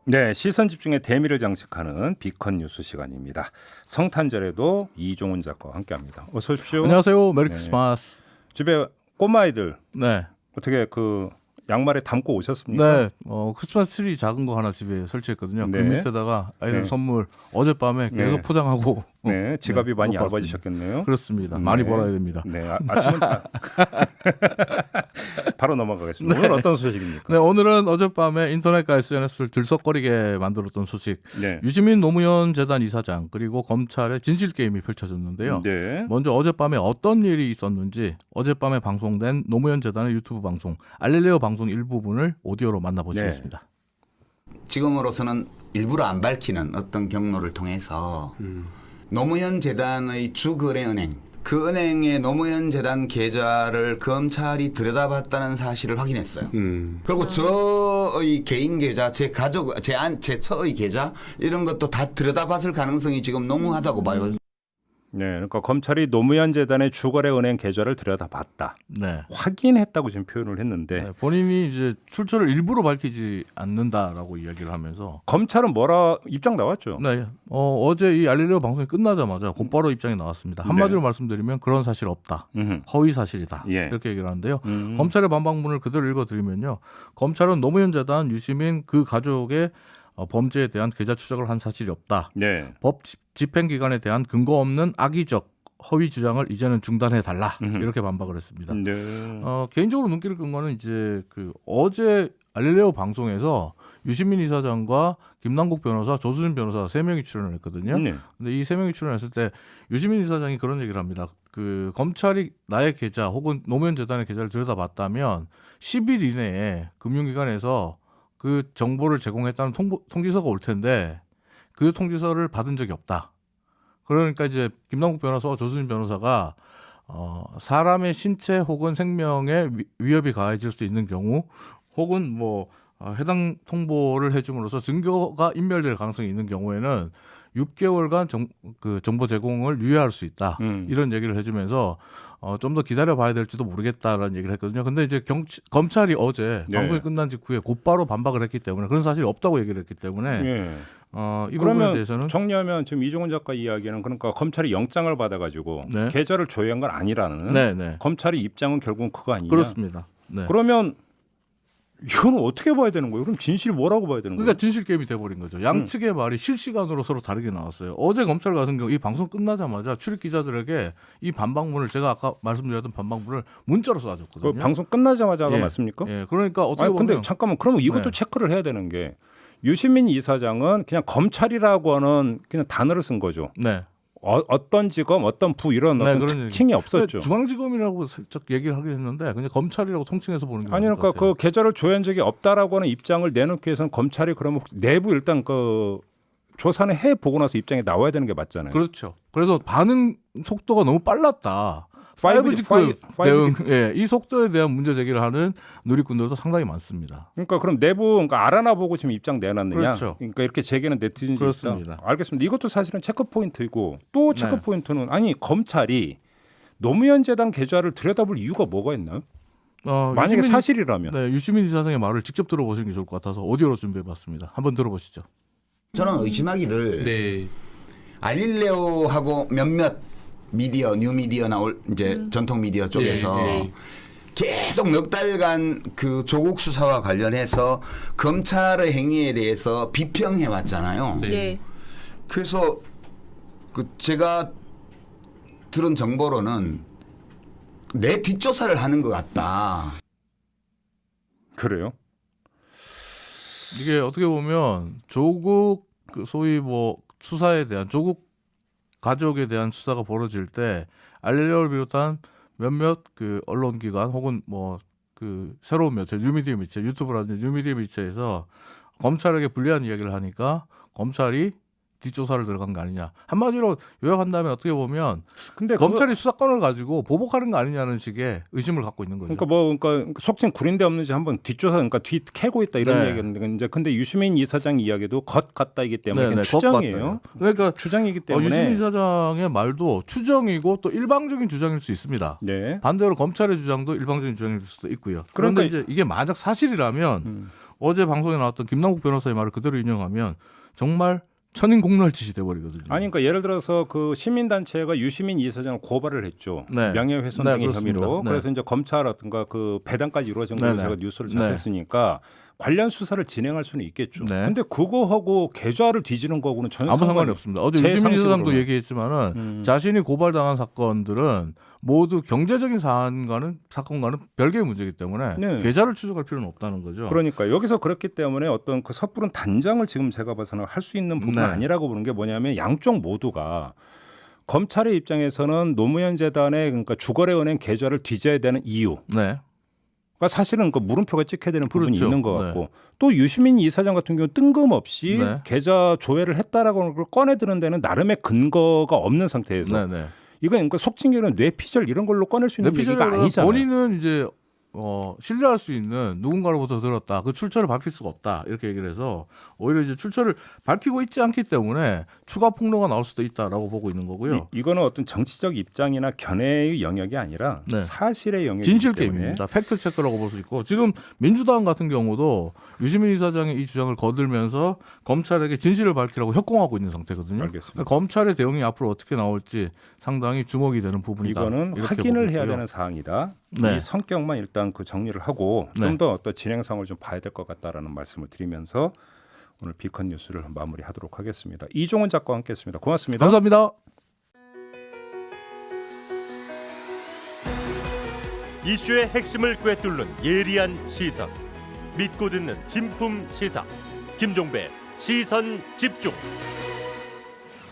네, 시선 집중의 대미를 장식하는 비컨 뉴스 시간입니다. 성탄절에도 이종훈 작가와 함께합니다. 어서 오십시오. 안녕하세요. 메리 네. 크리스마스. 집에 꼬마아이들 네. 어떻게 그 양말에 담고 오셨습니까? 네. 크리스마스 트리 작은 거 하나 집에 설치했거든요. 네. 그 밑에다가 아이들 네. 선물 어젯밤에 계속 네. 포장하고. 네, 지갑이 많이 못 얇아지셨겠네요. 그렇습니다. 많이 벌어야 됩니다. 네, 아침은 바로 넘어가겠습니다. 오늘 어떤 소식입니까? 네, 오늘은 어젯밤에 인터넷과 SNS를 들썩거리게 만들었던 소식. 네. 유시민 노무현 재단 이사장 그리고 검찰의 진실 게임이 펼쳐졌는데요. 네. 먼저 어젯밤에 어떤 일이 있었는지 어젯밤에 방송된 노무현 재단의 유튜브 방송 알릴레오 방송 일부분을 오디오로 만나보시겠습니다. 지금으로서는 일부러 안 밝히는 어떤 경로를 통해서 노무현 재단의 주거래은행, 그 은행의 노무현 재단 계좌를 검찰이 들여다봤다는 사실을 확인했어요. 그리고 저의 개인 계좌, 제 가족, 제 처의 계좌 이런 것도 다 들여다봤을 가능성이 지금 농후하다고 봐요. 네, 그러니까 검찰이 노무현 재단의 주거래은행 계좌를 들여다봤다. 네. 확인했다고 지금 표현을 했는데 네, 본인이 이제 출처를 일부러 밝히지 않는다라고 이야기를 하면서 검찰은 뭐라 입장 나왔죠? 네, 어제 이 알릴레오 방송이 끝나자마자 곧바로 입장이 나왔습니다. 한마디로 말씀드리면 그런 사실 없다. 음흠. 허위 사실이다. 예. 이렇게 얘기를 하는데요. 검찰의 반박문을 그대로 읽어드리면요. 검찰은 노무현 재단 유시민 그 가족의 범죄에 대한 계좌 추적을 한 사실이 없다. 네. 법 집행 기관에 대한 근거 없는 악의적 허위 주장을 이제는 중단해 달라. 이렇게 반박을 했습니다. 네. 개인적으로 눈길을 끈 거는 이제 그 어제 알릴레오 방송에서 유시민 이사장과 김남국 변호사, 조수진 변호사 3명이 출연을 했거든요. 네. 근데 이 3명이 출연했을 때 유시민 이사장이 그런 얘기를 합니다. 그 검찰이 나의 계좌 혹은 노무현 재단의 계좌를 들여다봤다면 10일 이내에 금융기관에서 그 정보를 제공했다는 통지서가 올 텐데 그 통지서를 받은 적이 없다. 그러니까 이제 김남국 변호사와 조수진 변호사가 사람의 신체 혹은 생명에 위협이 가해질 수 있는 경우 혹은 뭐 해당 통보를 해줌으로써 증거가 인멸될 가능성이 있는 경우에는 6개월간 정보 제공을 유예할 수 있다. 이런 얘기를 해주면서 좀 더 기다려봐야 될지도 모르겠다라는 얘기를 했거든요. 근데 이제 검찰이 어제 네. 방송이 끝난 직후에 곧바로 반박을 했기 때문에 그런 사실이 없다고 얘기를 했기 때문에 예. 이 부분에 그러면 대해서는 정리하면 지금 이종훈 작가 이야기는 그러니까 검찰이 영장을 받아가지고 네. 계좌를 조회한 건 아니라는 네. 검찰의 입장은 결국은 그거 아니냐. 그렇습니다. 네. 그러면 이거는 어떻게 봐야 되는 거예요? 그럼 진실이 뭐라고 봐야 되는 거예요? 그러니까 진실 게임이 돼버린 거죠. 양측의 말이 실시간으로 서로 다르게 나왔어요. 어제 검찰 같은 경우 이 방송 끝나자마자 출입 기자들에게 이 반박문을 제가 아까 말씀드렸던 반박문을 문자로 쏴줬거든요. 그 방송 끝나자마자가 예. 맞습니까? 예, 그러니까 어떻게 아니, 보면 근데 잠깐만 그러면 이것도 네. 체크를 해야 되는 게 유시민 이사장은 그냥 검찰이라고 하는 그냥 단어를 쓴 거죠. 네. 어떤 직업, 어떤 부 이런 네, 어떤 그런 특징이 없었죠. 중앙지검이라고 살짝 얘기를 하긴 했는데 그냥 검찰이라고 통칭해서 보는 게 아니 맞을 것 그러니까 같아요. 그 계좌를 조회한 적이 없다라고 하는 입장을 내놓기 위해서는 검찰이 그러면 내부 일단 그 조사는 해 보고 나서 입장이 나와야 되는 게 맞잖아요. 그렇죠. 그래서 반응 속도가 너무 빨랐다. 5G, 5G 대응, 5G. 예, 이 속도에 대한 문제 제기를 하는 누리꾼들도 상당히 많습니다. 그러니까 그럼 내부 그러니까 알아나 보고 지금 입장 내놨느냐. 그렇죠. 그러니까 이렇게 제기는 네티즌이 그렇습니다. 있다. 알겠습니다. 이것도 사실은 체크 포인트이고 또 체크 네. 포인트는 아니 검찰이 노무현 재단 계좌를 들여다볼 이유가 뭐가 있나요? 만약에 사실이라면. 네, 유시민 이사장의 말을 직접 들어보시는 게 좋을 것 같아서 오디오로 준비해봤습니다. 한번 들어보시죠. 저는 의심하기를 네. 알릴레오하고 몇몇 미디어, 뉴미디어나 이제 전통 미디어 쪽에서 네. 계속 넉 달간 그 조국 수사와 관련해서 검찰의 행위에 대해서 비평해 왔잖아요. 네. 네. 그래서 그 제가 들은 정보로는 내 뒷조사를 하는 것 같다. 그래요? 이게 어떻게 보면 조국 그 소위 뭐 수사에 대한 조국 가족에 대한 수사가 벌어질 때 알릴레오를 비롯한 몇몇 그 언론기관 혹은 뭐 그 새로운 매체, 뉴미디어 매체, 유튜브라든지 뉴미디어 매체에서 검찰에게 불리한 이야기를 하니까 검찰이 뒷조사를 들어간 거 아니냐. 한마디로 요약한다면 어떻게 보면 근데 검찰이 수사권을 가지고 보복하는 거 아니냐는 식의 의심을 갖고 있는 거죠. 그러니까 속칭 구린데 없는지 한번 뒷조사 그러니까 뒤 캐고 있다 이런 네. 얘기였는데 이제 근데 유시민 이사장 이야기도 겉 같다이기 때문에 그냥 것 추정이에요. 같아요. 그러니까 추정이기 때문에 유시민 이사장의 말도 추정이고 또 일방적인 주장일 수 있습니다. 네. 반대로 검찰의 주장도 일방적인 주장일 수도 있고요. 그러니까 그런데 이제 이게 만약 사실이라면 어제 방송에 나왔던 김남국 변호사의 말을 그대로 인용하면 정말 천인공멸짓이 돼버리거든요. 아니 그러니까 예를 들어서 그 시민단체가 유시민 이사장을 고발을 했죠. 네. 명예훼손 네, 등의 그렇습니다. 혐의로. 네. 그래서 이제 검찰이라든가 그 배당까지 이루어진 걸로 네, 네. 제가 뉴스를 네. 접했으니까 관련 수사를 진행할 수는 있겠죠. 네. 근데 그거하고 계좌를 뒤지는 거하고는 전혀 아무 상관이 상관이 없습니다. 어제 제 유시민 이사장도 상식으로는. 얘기했지만은 자신이 고발당한 사건들은 모두 경제적인 사건과는 별개의 문제이기 때문에 네. 계좌를 추적할 필요는 없다는 거죠. 그러니까 여기서 그렇기 때문에 어떤 그 섣부른 단정을 지금 제가 봐서는 할 수 있는 부분은 네. 아니라고 보는 게 뭐냐면 양쪽 모두가 검찰의 입장에서는 노무현 재단의 그러니까 주거래은행 계좌를 뒤져야 되는 이유. 네. 그러니까 사실은 그 물음표가 찍혀야 되는 부분이 그렇죠. 있는 것 같고 또 유시민 이사장 같은 경우 뜬금없이 네. 계좌 조회를 했다라고 걸 꺼내드는 데는 나름의 근거가 없는 상태에서 네, 네. 이건 그러니까 속칭기는 뇌피셜 이런 걸로 꺼낼 수 있는 얘기가 아니잖아요. 본인은 이제 신뢰할 수 있는 누군가로부터 들었다. 그 출처를 밝힐 수가 없다. 이렇게 얘기를 해서 오히려 이제 출처를 밝히고 있지 않기 때문에 추가 폭로가 나올 수도 있다라고 보고 있는 거고요. 이거는 어떤 정치적 입장이나 견해의 영역이 아니라 네. 사실의 영역이기 진실 때문에 게임입니다. 팩트 체크라고 볼 수 있고 지금 민주당 같은 경우도 유시민 이사장의 이 주장을 거들면서 검찰에게 진실을 밝히라고 협공하고 있는 상태거든요. 알겠습니다. 그러니까 검찰의 대응이 앞으로 어떻게 나올지 상당히 주목이 되는 부분이다. 이거는 이렇게 확인을 보고 해야 있고요. 되는 사항이다. 네. 이 성격만 일단 그 정리를 하고 네. 좀 더 어떤 진행 상황을 좀 봐야 될 것 같다라는 말씀을 드리면서 오늘 비컨 뉴스를 마무리하도록 하겠습니다. 이종훈 작가와 함께했습니다. 고맙습니다. 감사합니다. 이슈의 핵심을 꿰뚫는 예리한 시선, 믿고 듣는 진품 시사 김종배 시선 집중.